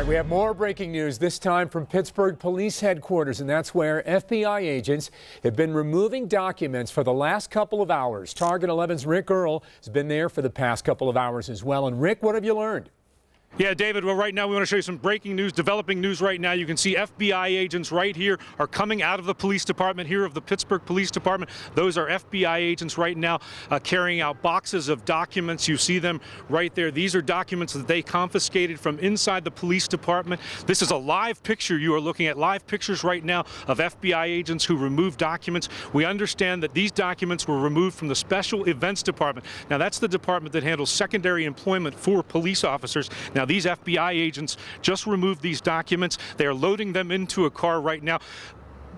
We have more breaking news, this time from Pittsburgh Police Headquarters, and that's where FBI agents have been removing documents for the last couple of hours. Target 11's Rick Earl has been there for the past couple of hours as well. And Rick, what have you learned? Yeah, David, well, right now we want to show you some breaking news, developing news right now. You can see FBI agents right here are coming out of the police department here of the Pittsburgh Police Department. Those are FBI agents right now carrying out boxes of documents. You see them right there. These are documents that they confiscated from inside the police department. This is a live picture. You are looking at live pictures right now of FBI agents who removed documents. We understand that these documents were removed from the Special Events Department. Now, that's the department that handles secondary employment for police officers. Now, these FBI agents just removed these documents. They are loading them into a car right now.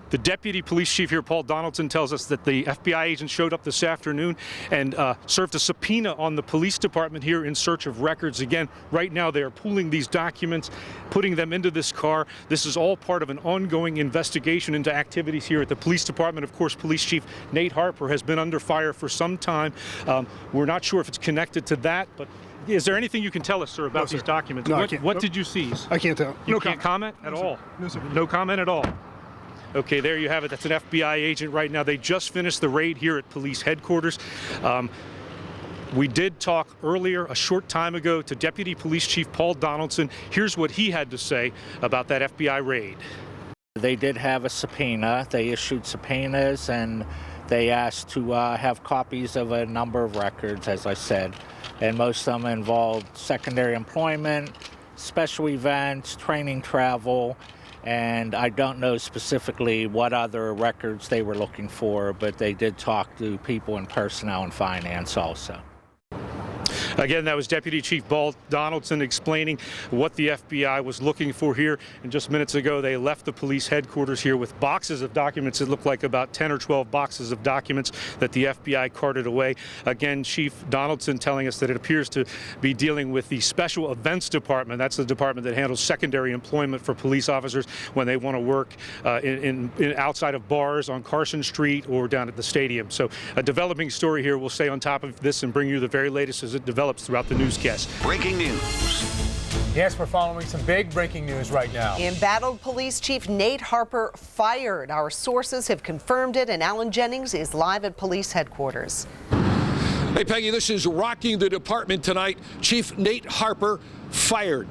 The deputy police chief here, Paul Donaldson, tells us that the FBI agents showed up this afternoon and served a subpoena on the police department here in search of records. Again, right now they are pulling these documents, putting them into this car. This is all part of an ongoing investigation into activities here at the police department. Of course, Police Chief Nate Harper has been under fire for some time. We're not sure if it's connected to that, but is there anything you can tell us, sir, about these documents? No, what did you seize? I can't tell. You can't comment at all? No, sir. No comment at all? Okay, there you have it. That's an FBI agent right now. They just finished the raid here at police headquarters. We did talk earlier, a short time ago, to Deputy Police Chief Paul Donaldson. Here's what he had to say about that FBI raid. They did have a subpoena. They issued subpoenas and they asked to have copies of a number of records, as I said. And most of them involved secondary employment, special events, training travel, and I don't know specifically what other records they were looking for, but they did talk to people in personnel and finance also. Again, that was Deputy Chief Paul Donaldson explaining what the FBI was looking for here. And just minutes ago, they left the police headquarters here with boxes of documents. It looked like about 10 or 12 boxes of documents that the FBI carted away. Again, Chief Donaldson telling us that it appears to be dealing with the Special Events Department. That's the department that handles secondary employment for police officers when they want to work outside of bars on Carson Street or down at the stadium. So a developing story here. We'll stay on top of this and bring you the very latest as it develops throughout the newscast. Breaking news. Yes, we're following some big breaking news right now. Embattled Police Chief Nate Harper fired. Our sources have confirmed it, and Alan Jennings is live at police headquarters. Hey, Peggy, this is rocking the department tonight. Chief Nate Harper fired.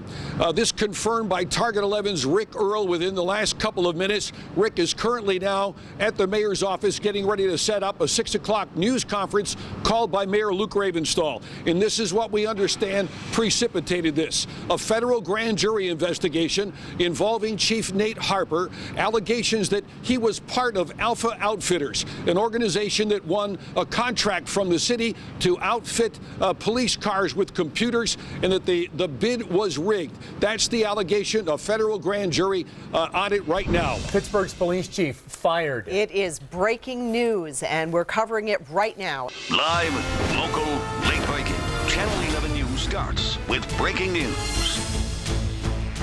This confirmed by Target 11's Rick Earl within the last couple of minutes. Rick is currently now at the mayor's office getting ready to set up a 6 o'clock news conference called by Mayor Luke Ravenstahl. And this is what we understand precipitated this. A federal grand jury investigation involving Chief Nate Harper, allegations that he was part of Alpha Outfitters, an organization that won a contract from the city to outfit police cars with computers, and that the bid was rigged. That's the allegation. A federal grand jury on it right now. Pittsburgh's police chief fired. It is breaking news, and we're covering it right now. Live, local, late breaking. Channel 11 News starts with breaking news.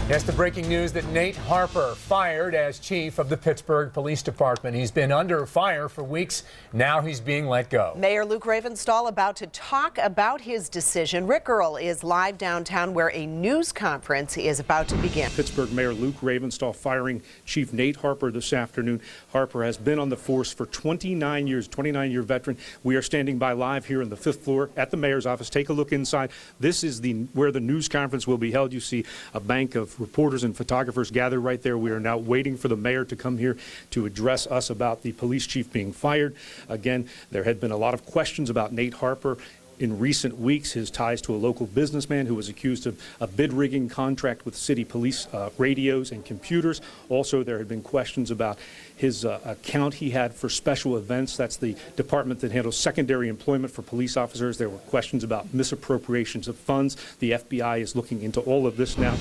Yes, the breaking news that Nate Harper fired as chief of the Pittsburgh Police Department. He's been under fire for weeks. Now he's being let go. Mayor Luke Ravenstahl about to talk about his decision. Rick Earl is live downtown where a news conference is about to begin. Pittsburgh Mayor Luke Ravenstahl firing Chief Nate Harper this afternoon. Harper has been on the force for 29 years, 29-year veteran. We are standing by live here on the 5th floor at the mayor's office. Take a look inside. This is where the news conference will be held. You see a bank of reporters and photographers gathered right there. We are now waiting for the mayor to come here to address us about the police chief being fired. Again, there had been a lot of questions about Nate Harper in recent weeks, his ties to a local businessman who was accused of a bid rigging contract with city police radios and computers. Also, there had been questions about his account he had for special events. That's the department that handles secondary employment for police officers. There were questions about misappropriations of funds. The FBI is looking into all of this now.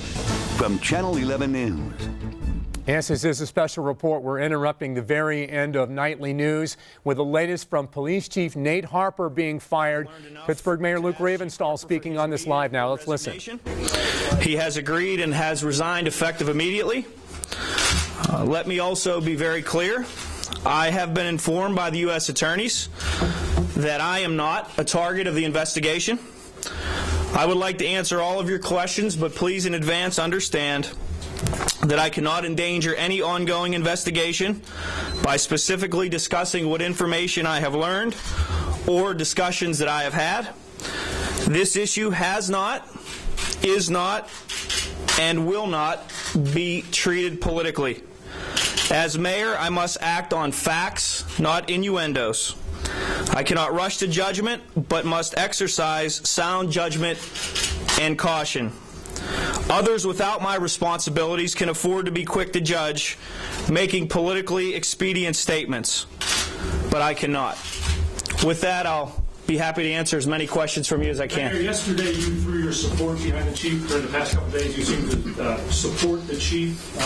From Channel 11 News. Yes, this is a special report. We're interrupting the very end of nightly news with the latest from Police Chief Nate Harper being fired. Pittsburgh Mayor Luke Ravenstahl speaking on this live now. Let's listen. He has agreed and has resigned effective immediately. Let me also be very clear. I have been informed by the U.S. attorneys that I am not a target of the investigation. I would like to answer all of your questions, but please in advance understand that I cannot endanger any ongoing investigation by specifically discussing what information I have learned or discussions that I have had. This issue has not, is not, and will not be treated politically. As mayor, I must act on facts, not innuendos. I cannot rush to judgment, but must exercise sound judgment and caution. Others without my responsibilities can afford to be quick to judge, making politically expedient statements, but I cannot. With that, I'll be happy to answer as many questions from you as I can. Mayor, yesterday you threw your support behind the chief. During the past couple of days, you seemed to support the chief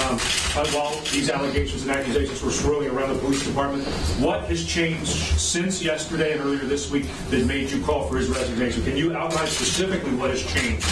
while these allegations and accusations were swirling around the police department. What has changed since yesterday and earlier this week that made you call for his resignation? Can you outline specifically what has changed?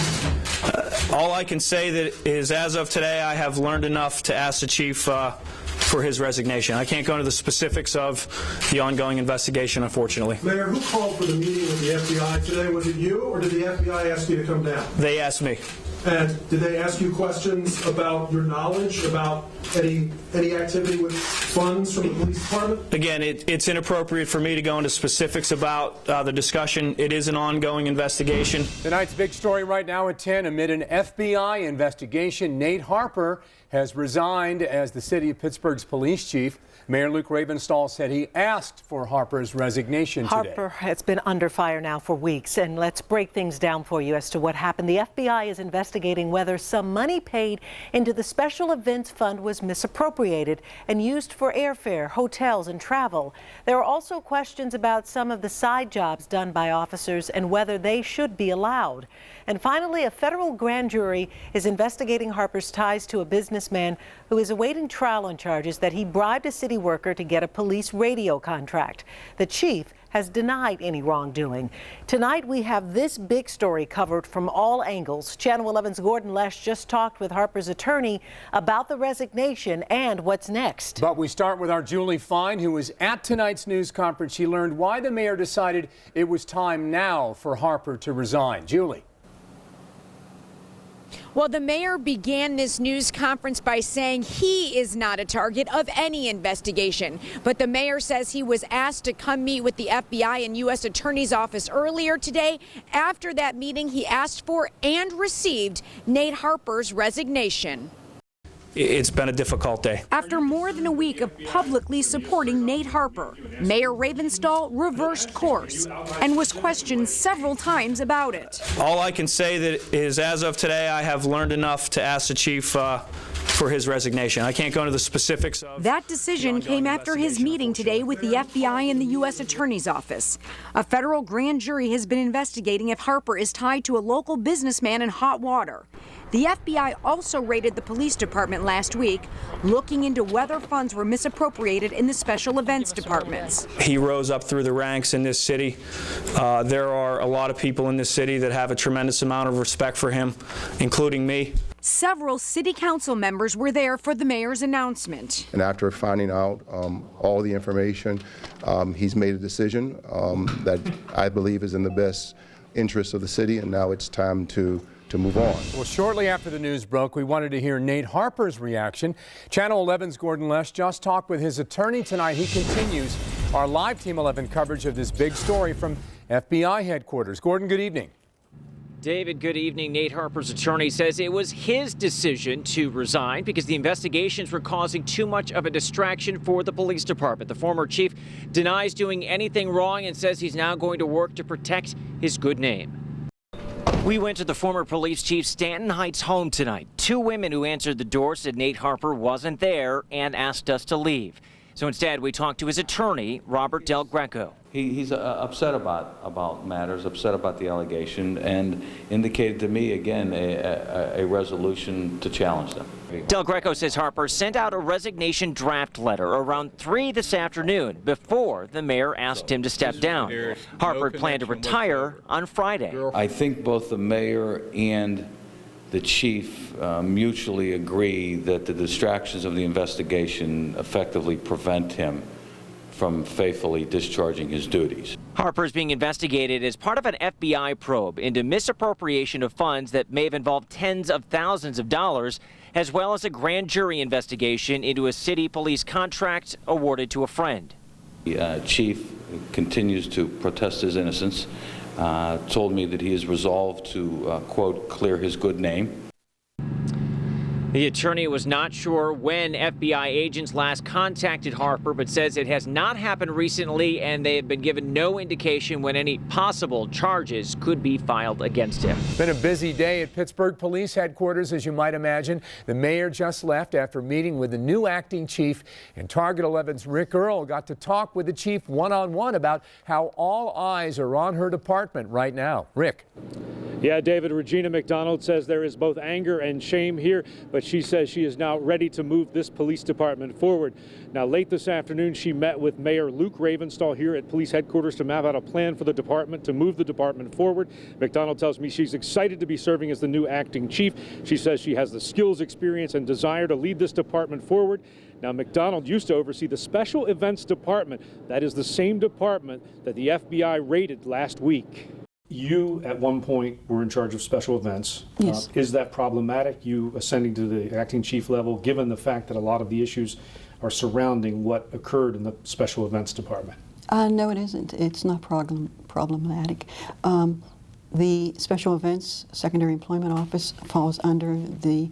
All I can say that is, as of today, I have learned enough to ask the chief for his resignation. I can't go into the specifics of the ongoing investigation, unfortunately. Mayor, who called for the meeting with the FBI today? Was it you, or did the FBI ask you to come down? They asked me. And did they ask you questions about your knowledge, about any activity with funds from the police department? Again, it's inappropriate for me to go into specifics about the discussion. It is an ongoing investigation. Tonight's big story right now at 10. Amid an FBI investigation, Nate Harper has resigned as the city of Pittsburgh's police chief. Mayor Luke Ravenstahl said he asked for Harper's resignation today. Harper has been under fire now for weeks, and let's break things down for you as to what happened. The FBI is investigating whether some money paid into the Special Events Fund was misappropriated and used for airfare, hotels, and travel. There are also questions about some of the side jobs done by officers and whether they should be allowed. And finally, a federal grand jury is investigating Harper's ties to a businessman who is awaiting trial on charges that he bribed a city worker to get a police radio contract. The chief has denied any wrongdoing. Tonight, we have this big story covered from all angles. Channel 11's Gordon Lesh just talked with Harper's attorney about the resignation and what's next. But we start with our Julie Fine, who was at tonight's news conference. She learned why the mayor decided it was time now for Harper to resign. Julie. Well, the mayor began this news conference by saying he is not a target of any investigation. But the mayor says he was asked to come meet with the FBI and U.S. Attorney's Office earlier today. After that meeting, he asked for and received Nate Harper's resignation. It's been a difficult day. After more than a week of publicly supporting Nate Harper, Mayor Ravenstahl reversed course and was questioned several times about it. All I can say that is, as of today, I have learned enough to ask the chief for his resignation. I can't go into the specifics of that decision came after his meeting today with the FBI and the U.S. Attorney's Office. A federal grand jury has been investigating if Harper is tied to a local businessman in hot water. The FBI also raided the police department last week, looking into whether funds were misappropriated in the special events departments. He rose up through the ranks in this city. There are a lot of people in this city that have a tremendous amount of respect for him, including me. Several city council members were there for the mayor's announcement. And after finding out all the information, he's made a decision that I believe is in the best interest of the city, and now it's time to move on. Well, shortly after the news broke, we wanted to hear Nate Harper's reaction. Channel 11's Gordon Lesh just talked with his attorney tonight. He continues our live Team 11 coverage of this big story from FBI headquarters. Gordon, good evening. David, good evening. Nate Harper's attorney says it was his decision to resign because the investigations were causing too much of a distraction for the police department. The former chief denies doing anything wrong and says he's now going to work to protect his good name. We went to the former police chief Stanton Heights home tonight. Two women who answered the door said Nate Harper wasn't there and asked us to leave. So instead, we talked to his attorney, Robert Del Greco. He's upset about matters, upset about the allegation, and indicated to me, again, a resolution to challenge them. Del Greco says Harper sent out a resignation draft letter around 3 this afternoon before the mayor asked him to step down. Harper planned to retire on Friday. I think both the mayor and the chief mutually agree that the distractions of the investigation effectively prevent him from faithfully discharging his duties. Harper is being investigated as part of an FBI probe into misappropriation of funds that may have involved tens of thousands of dollars, as well as a grand jury investigation into a city police contract awarded to a friend. The chief continues to protest his innocence, told me that he is resolved to, quote, clear his good name. The attorney was not sure when FBI agents last contacted Harper, but says it has not happened recently, and they have been given no indication when any possible charges could be filed against him. Been a busy day at Pittsburgh Police Headquarters, as you might imagine. The mayor just left after meeting with the new acting chief, and Target 11's Rick Earl got to talk with the chief one-on-one about how all eyes are on her department right now. Rick. Yeah, David, Regina McDonald says there is both anger and shame here, but she says she is now ready to move this police department forward. Now, late this afternoon, she met with Mayor Luke Ravenstahl here at police headquarters to map out a plan for the department to move the department forward. McDonald tells me she's excited to be serving as the new acting chief. She says she has the skills, experience, and desire to lead this department forward. Now, McDonald used to oversee the Special Events Department. That is the same department that the FBI raided last week. You, at one point, were in charge of special events. Yes. Is that problematic, you ascending to the acting chief level, given the fact that a lot of the issues are surrounding what occurred in the special events department? No, it isn't. It's not problematic. The Special Events Secondary Employment Office falls under the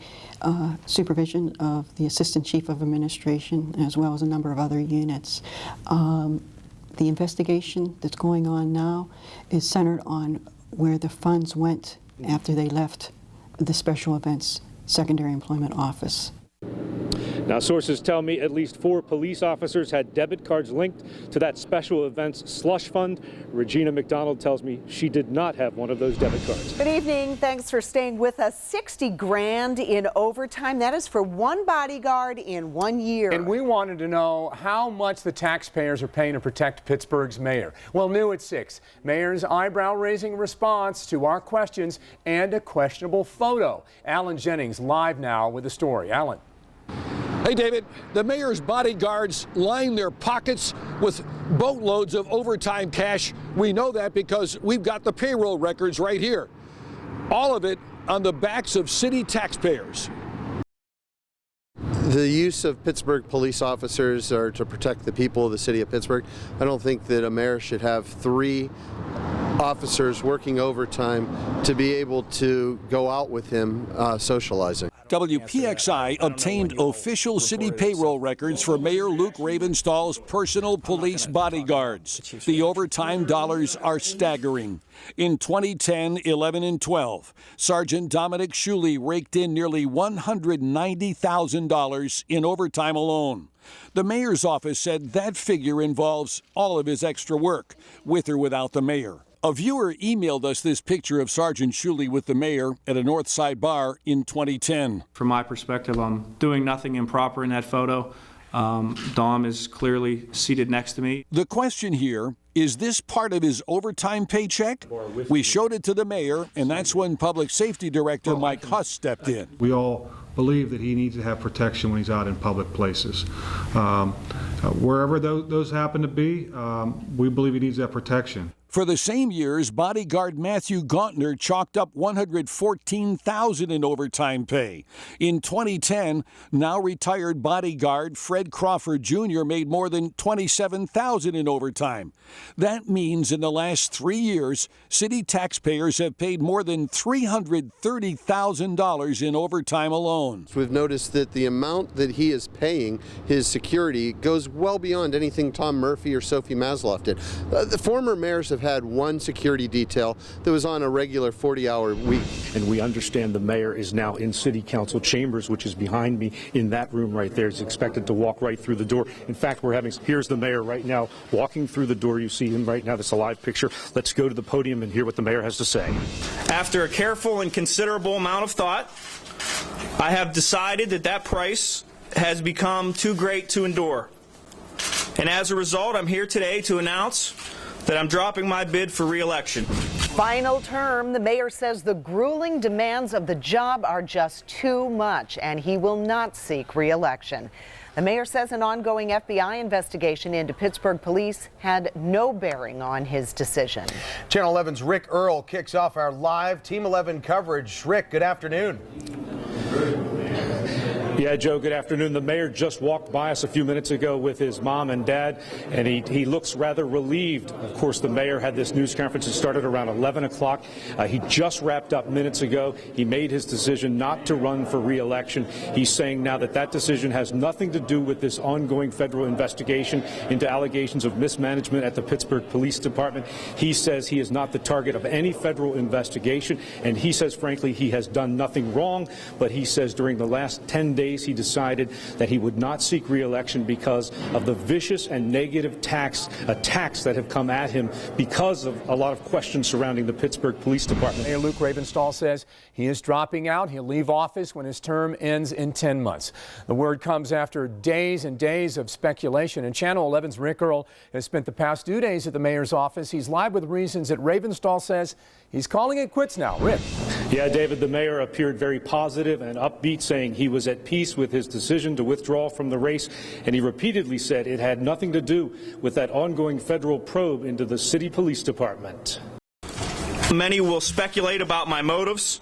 supervision of the Assistant Chief of Administration, as well as a number of other units. The investigation that's going on now is centered on where the funds went after they left the Special Events Secondary Employment Office. Now, sources tell me at least 4 police officers had debit cards linked to that special events slush fund. Regina McDonald tells me she did not have one of those debit cards. Good evening. Thanks for staying with us. 60 grand in overtime. That is for one bodyguard in 1 year. And we wanted to know how much the taxpayers are paying to protect Pittsburgh's mayor. Well, new at 6. Mayor's eyebrow-raising response to our questions and a questionable photo. Alan Jennings live now with the story. Alan. Hey, David, the mayor's bodyguards line their pockets with boatloads of overtime cash. We know that because we've got the payroll records right here. All of it on the backs of city taxpayers. The use of Pittsburgh police officers are to protect the people of the city of Pittsburgh. I don't think that a mayor should have 3 officers working overtime to be able to go out with him socializing. WPXI obtained official city payroll records for Mayor Luke Ravenstahl's personal police bodyguards. The overtime dollars are staggering. In 2010, 11, and 12, Sergeant Dominic Shuley raked in nearly $190,000 in overtime alone. The mayor's office said that figure involves all of his extra work, with or without the mayor. A viewer emailed us this picture of Sergeant Shuley with the mayor at a Northside bar in 2010. From my perspective, I'm doing nothing improper in that photo. Dom is clearly seated next to me. The question here, is this part of his overtime paycheck? We showed it to the mayor, and that's when Public Safety Director Mike Huss stepped in. We all believe that he needs to have protection when he's out in public places. Wherever those happen to be, we believe he needs that protection. For the same years, bodyguard Matthew Gauntner chalked up $114,000 in overtime pay. In 2010, now retired bodyguard Fred Crawford Jr. made more than $27,000 in overtime. That means in the last 3 years, city taxpayers have paid more than $330,000 in overtime alone. We've noticed that the amount that he is paying his security goes well beyond anything Tom Murphy or Sophie Masloff did. The former mayors have had one security detail that was on a regular 40-hour week. And we understand the mayor is now in city council chambers, which is behind me in that room right there. He's expected to walk right through the door. In fact, here's the mayor right now walking through the door. You see him right now. That's a live picture. Let's go to the podium and hear what the mayor has to say. After a careful and considerable amount of thought, I have decided that price has become too great to endure. And as a result, I'm here today to announce that I'm dropping my bid for re-election. Final term, the mayor says the grueling demands of the job are just too much, and he will not seek re-election. The mayor says an ongoing FBI investigation into Pittsburgh police had no bearing on his decision. Channel 11's Rick Earl kicks off our live Team 11 coverage. Rick, good afternoon. Yeah, Joe, good afternoon. The mayor just walked by us a few minutes ago with his mom and dad, and he looks rather relieved. Of course, the mayor had this news conference that started around 11 o'clock. He just wrapped up minutes ago. He made his decision not to run for re-election. He's saying now that that decision has nothing to do with this ongoing federal investigation into allegations of mismanagement at the Pittsburgh Police Department. He says he is not the target of any federal investigation, and he says, frankly, he has done nothing wrong, but he says during the last 10 days he decided that he would not seek re-election because of the vicious and negative attacks that have come at him because of a lot of questions surrounding the Pittsburgh Police Department. Mayor Luke Ravenstahl says he is dropping out. He'll leave office when his term ends in 10 months. The word comes after days and days of speculation, and Channel 11's Rick Earl has spent the past 2 days at the mayor's office. He's live with reasons that Ravenstahl says he's calling it quits now. Rick. Yeah, David, the mayor appeared very positive and upbeat, saying he was at peace with his decision to withdraw from the race, and he repeatedly said it had nothing to do with that ongoing federal probe into the city police department. Many will speculate about my motives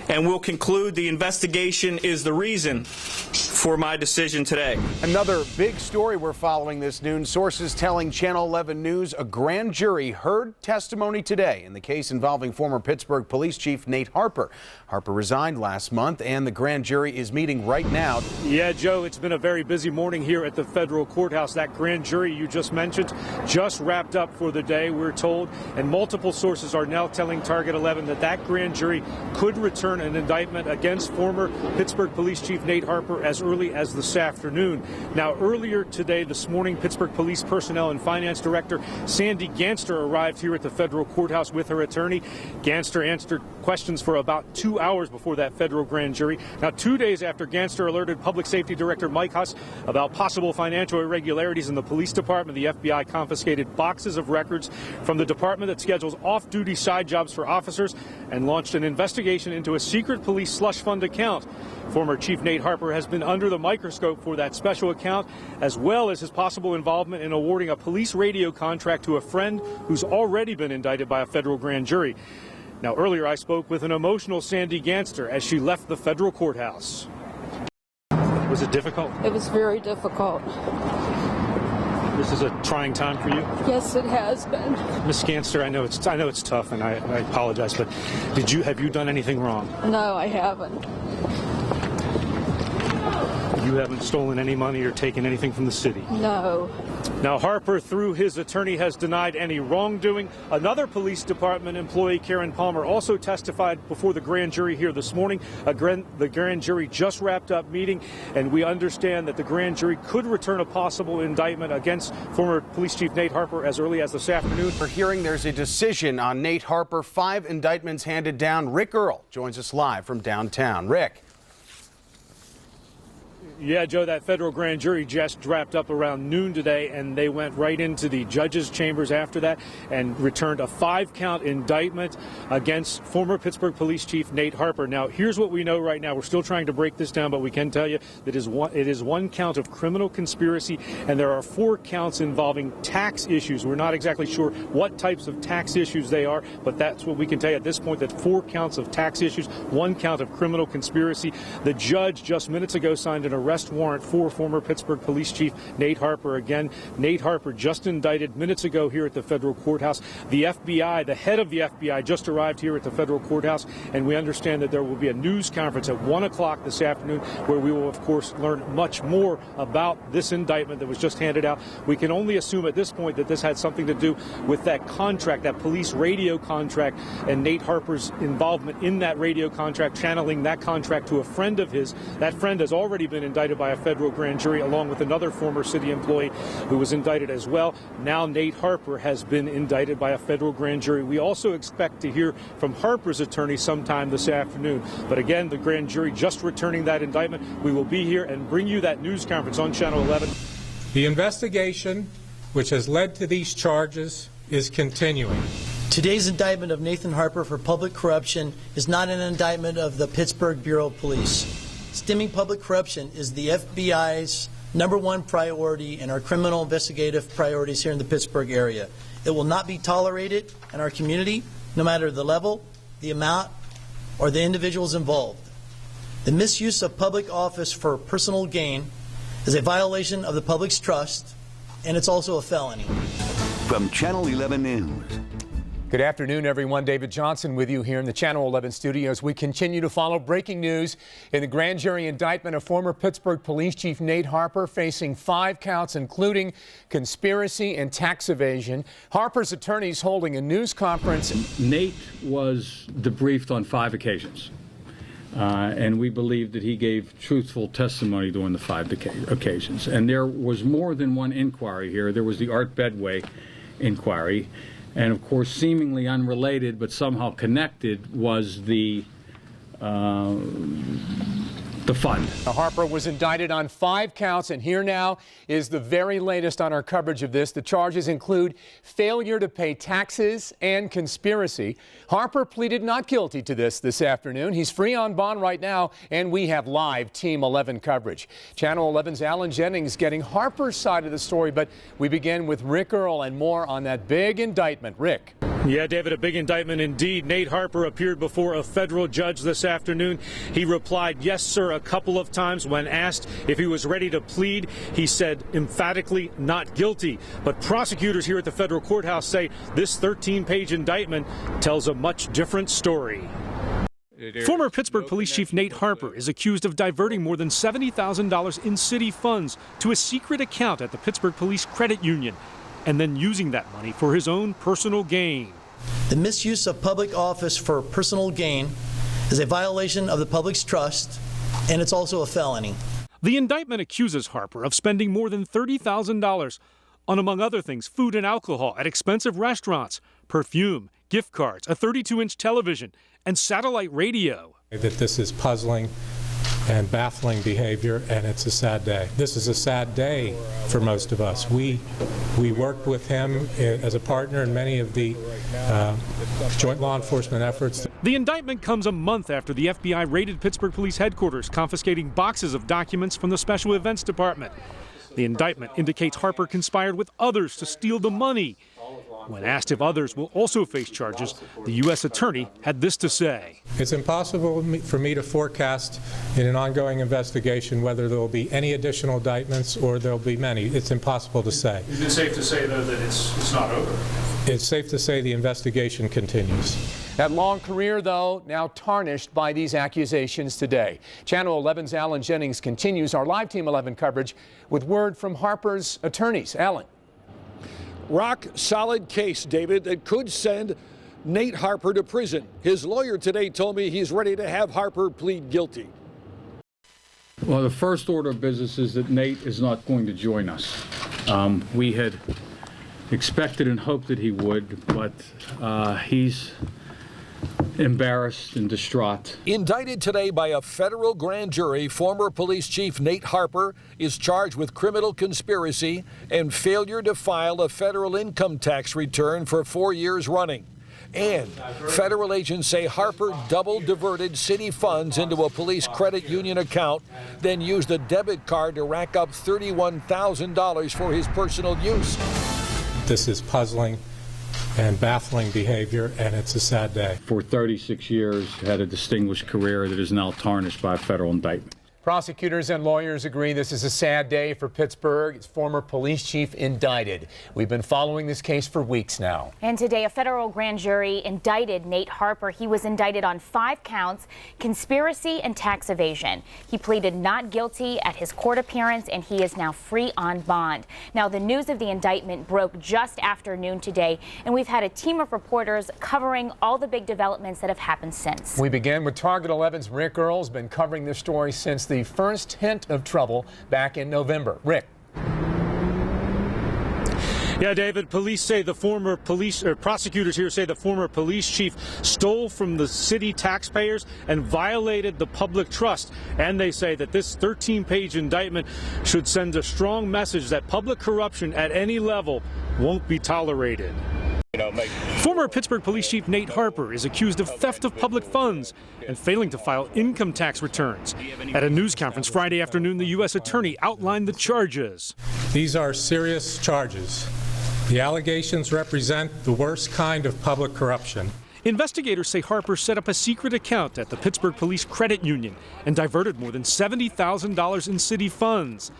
and will conclude the investigation is the reason for my decision today. Another big story we're following this noon. Sources telling Channel 11 News a grand jury heard testimony today in the case involving former Pittsburgh Police Chief Nate Harper. Harper resigned last month, and the grand jury is meeting right now. Yeah, Joe, it's been a very busy morning here at the federal courthouse. That grand jury you just mentioned just wrapped up for the day, we're told, and multiple sources are now telling Target 11 that that grand jury could return an indictment against former Pittsburgh Police Chief Nate Harper as early as this afternoon. Now, earlier today, this morning, Pittsburgh Police Personnel and Finance Director Sandy Ganster arrived here at the federal courthouse with her attorney. Ganster answered questions for about 2 hours before that federal grand jury. Now, 2 days after Ganster alerted Public Safety Director Mike Huss about possible financial irregularities in the police department, the FBI confiscated boxes of records from the department that schedules off-duty side jobs for officers and launched an investigation into a secret police slush fund account. Former Chief Nate Harper has been under the microscope for that special account, as well as his possible involvement in awarding a police radio contract to a friend who's already been indicted by a federal grand jury. Now, earlier I spoke with an emotional Sandy Ganster as she left the federal courthouse. Was it difficult? It was very difficult. This is a trying time for you? Yes, it has been. Ms. Ganster, I know it's tough, and I apologize, but have you done anything wrong? No, I haven't. You haven't stolen any money or taken anything from the city? No. Now, Harper, through his attorney, has denied any wrongdoing. Another police department employee, Karen Palmer, also testified before the grand jury here this morning. The grand jury just wrapped up meeting, and we understand that the grand jury could return a possible indictment against former Police Chief Nate Harper as early as this afternoon. We're hearing there's a decision on Nate Harper. 5 indictments handed down. Rick Earl joins us live from downtown. Rick. Yeah, Joe, that federal grand jury just wrapped up around noon today, and they went right into the judge's chambers after that and returned a 5-count indictment against former Pittsburgh Police Chief Nate Harper. Now, here's what we know right now. We're still trying to break this down, but we can tell you that it is 1 count of criminal conspiracy, and there are 4 counts involving tax issues. We're not exactly sure what types of tax issues they are, but that's what we can tell you at this point, that 4 counts of tax issues, 1 count of criminal conspiracy. The judge just minutes ago signed an arrest warrant for former Pittsburgh Police Chief Nate Harper. Again, Nate Harper just indicted minutes ago here at the federal courthouse. The FBI, the head of the FBI, just arrived here at the federal courthouse, and we understand that there will be a news conference at 1 o'clock this afternoon where we will, of course, learn much more about this indictment that was just handed out. We can only assume at this point that this had something to do with that contract, that police radio contract, and Nate Harper's involvement in that radio contract, channeling that contract to a friend of his. That friend has already been indicted by a federal grand jury, along with another former city employee who was indicted as well. Now Nate Harper has been indicted by a federal grand jury. We also expect to hear from Harper's attorney sometime this afternoon. But again, the grand jury just returning that indictment. We will be here and bring you that news conference on Channel 11. The investigation which has led to these charges is continuing. Today's indictment of Nathan Harper for public corruption is not an indictment of the Pittsburgh Bureau of Police. Stemming public corruption is the FBI's #1 priority and our criminal investigative priorities here in the Pittsburgh area. It will not be tolerated in our community, no matter the level, the amount, or the individuals involved. The misuse of public office for personal gain is a violation of the public's trust, and it's also a felony. From Channel 11 News. Good afternoon, everyone. David Johnson with you here in the Channel 11 studios. We continue to follow breaking news in the grand jury indictment of former Pittsburgh Police Chief Nate Harper facing 5 counts, including conspiracy and tax evasion. Harper's attorneys holding a news conference. Nate was debriefed on 5 occasions, and we believe that he gave truthful testimony during the 5 occasions. And there was more than one inquiry here. There was the Art Bedway inquiry. And, of course, seemingly unrelated but somehow connected was the fund. Harper was indicted on 5 counts, and here now is the very latest on our coverage of this. The charges include failure to pay taxes and conspiracy. Harper pleaded not guilty to this afternoon. He's free on bond right now, and we have live Team 11 coverage. Channel 11's Alan Jennings getting Harper's side of the story, but we begin with Rick Earl and more on that big indictment. Rick. Yeah, David, a big indictment indeed. Nate Harper appeared before a federal judge this afternoon. He replied, "Yes, sir," a couple of times. When asked if he was ready to plead, he said emphatically not guilty. But prosecutors here at the federal courthouse say this 13-page indictment tells a much different story. Former Pittsburgh Police Chief Nate Harper is accused of diverting more than $70,000 in city funds to a secret account at the Pittsburgh Police Credit Union, and then using that money for his own personal gain. The misuse of public office for personal gain is a violation of the public's trust, and it's also a felony. The indictment accuses Harper of spending more than $30,000 on, among other things, food and alcohol at expensive restaurants, perfume, gift cards, a 32-inch television, and satellite radio. That this is puzzling and baffling behavior, and it's a sad day. This is a sad day for most of us. We worked with him as a partner in many of the joint law enforcement efforts. The indictment comes a month after the FBI raided Pittsburgh Police headquarters, confiscating boxes of documents from the Special Events Department. The indictment indicates Harper conspired with others to steal the money. When asked if others will also face charges, the U.S. attorney had this to say. It's impossible for me to forecast in an ongoing investigation whether there will be any additional indictments or there will be many. It's impossible to say. Is it safe to say, though, that it's not over? It's safe to say the investigation continues. That long career, though, now tarnished by these accusations today. Channel 11's Alan Jennings continues our live Team 11 coverage with word from Harper's attorneys. Alan. Rock solid case, David, that could send Nate Harper to prison. His lawyer today told me he's ready to have Harper plead guilty. Well, the first order of business is that Nate is not going to join us. We had expected and hoped that he would, but he's embarrassed and distraught. Indicted today by a federal grand jury, former police chief Nate Harper is charged with criminal conspiracy and failure to file a federal income tax return for 4 years running. And federal agents say Harper double diverted city funds into a police credit union account, then used a debit card to rack up $31,000 for his personal use. This is puzzling and baffling behavior, and it's a sad day. For 36 years, had a distinguished career that is now tarnished by a federal indictment. Prosecutors and lawyers agree this is a sad day for Pittsburgh. Its former police chief indicted. We've been following this case for weeks now. And today, a federal grand jury indicted Nate Harper. He was indicted on 5 counts, conspiracy and tax evasion. He pleaded not guilty at his court appearance, and he is now free on bond. Now, the news of the indictment broke just after noon today, and we've had a team of reporters covering all the big developments that have happened since. We began with Target 11's Rick Earl. Has been covering this story since the first hint of trouble back in November. Rick. Yeah, David, prosecutors here say the former police chief stole from the city taxpayers and violated the public trust. And they say that this 13-page indictment should send a strong message that public corruption at any level won't be tolerated. Former Pittsburgh Police Chief Nate Harper is accused of theft of public funds and failing to file income tax returns. At a news conference Friday afternoon, the U.S. attorney outlined the charges. These are serious charges. The allegations represent the worst kind of public corruption. Investigators say Harper set up a secret account at the Pittsburgh Police Credit Union and diverted more than $70,000 in city funds.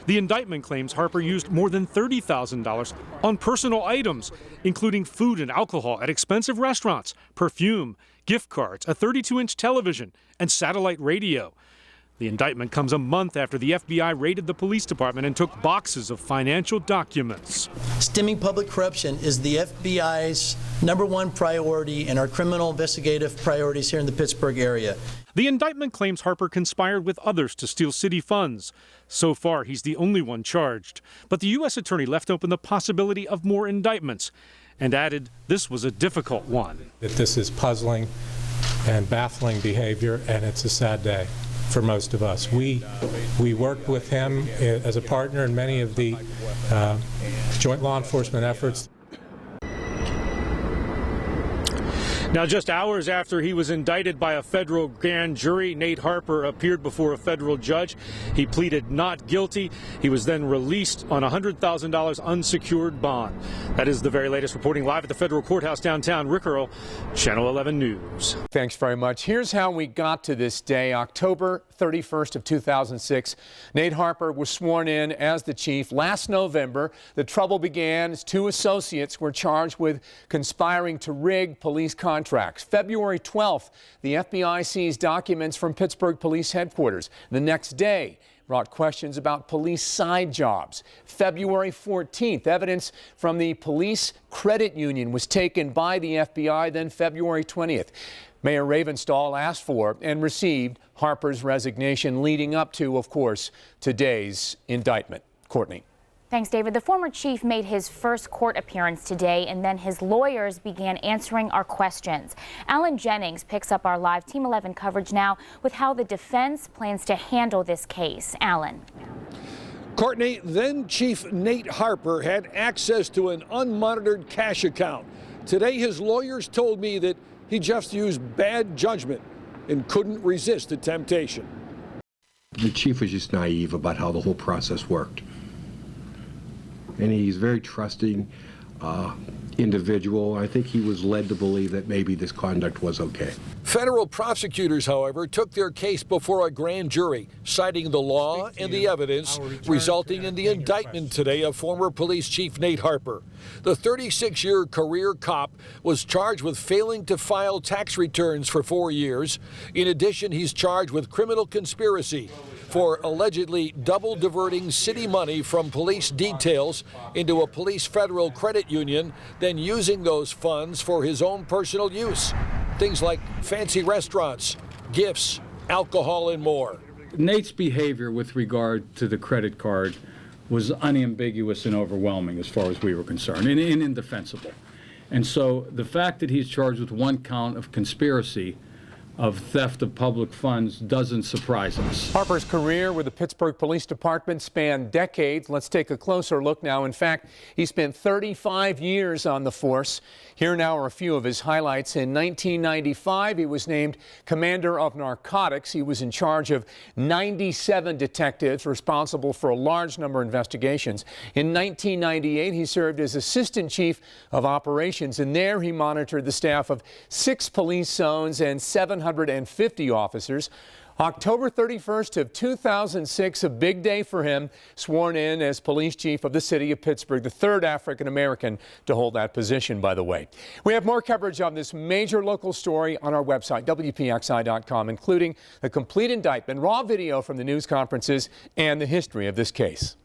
The indictment claims Harper used more than $30,000 on personal items, including food and alcohol at expensive restaurants, perfume, gift cards, a 32-inch television, and satellite radio. The indictment comes a month after the FBI raided the police department and took boxes of financial documents. Stemming public corruption is the FBI's #1 priority and our criminal investigative priorities here in the Pittsburgh area. The indictment claims Harper conspired with others to steal city funds. So far, he's the only one charged. But the U.S. attorney left open the possibility of more indictments and added this was a difficult one. That this is puzzling and baffling behavior, and it's a sad day for most of us. We worked with him as a partner in many of the joint law enforcement efforts. Now, just hours after he was indicted by a federal grand jury, Nate Harper appeared before a federal judge. He pleaded not guilty. He was then released on a $100,000 unsecured bond. That is the very latest. Reporting live at the federal courthouse downtown, Rick Earl, Channel 11 News. Thanks very much. Here's how we got to this day, October 31st of 2006. Nate Harper was sworn in as the chief last November. The trouble began as two associates were charged with conspiring to rig police contracts. February 12th, the FBI seized documents from Pittsburgh Police Headquarters. The next day, brought questions about police side jobs. February 14th, evidence from the police credit union was taken by the FBI. Then February 20th, Mayor Ravenstahl asked for and received Harper's resignation, leading up to, of course, today's indictment. Courtney. Thanks, David. The former chief made his first court appearance today, and then his lawyers began answering our questions. Alan Jennings picks up our live Team 11 coverage now with how the defense plans to handle this case. Alan. Courtney, then Chief Nate Harper had access to an unmonitored cash account. Today, his lawyers told me that he just used bad judgment and couldn't resist the temptation. The chief was just naive about how the whole process worked. And he's a very trusting individual. I think he was led to believe that maybe this conduct was okay. Federal prosecutors, however, took their case before a grand jury, citing the law and the evidence, resulting in the indictment today of former police chief Nate Harper. The 36-year career cop was charged with failing to file tax returns for 4 years. In addition, he's charged with criminal conspiracy for allegedly double diverting city money from police details into a police federal credit union, then using those funds for his own personal use. Things like fancy restaurants, gifts, alcohol, and more. Nate's behavior with regard to the credit card was unambiguous and overwhelming as far as we were concerned, and indefensible. And so the fact that he's charged with one count of conspiracy of theft of public funds doesn't surprise us. Harper's career with the Pittsburgh Police Department spanned decades. Let's take a closer look now. In fact, he spent 35 years on the force. Here now are a few of his highlights. In 1995, he was named Commander of Narcotics. He was in charge of 97 detectives responsible for a large number of investigations. In 1998, he served as Assistant Chief of Operations, and there he monitored the staff of 6 police zones and 750 officers. October 31st of 2006, a big day for him, sworn in as police chief of the city of Pittsburgh, the third African-American to hold that position, by the way. We have more coverage on this major local story on our website, WPXI.com, including the complete indictment, raw video from the news conferences, and the history of this case.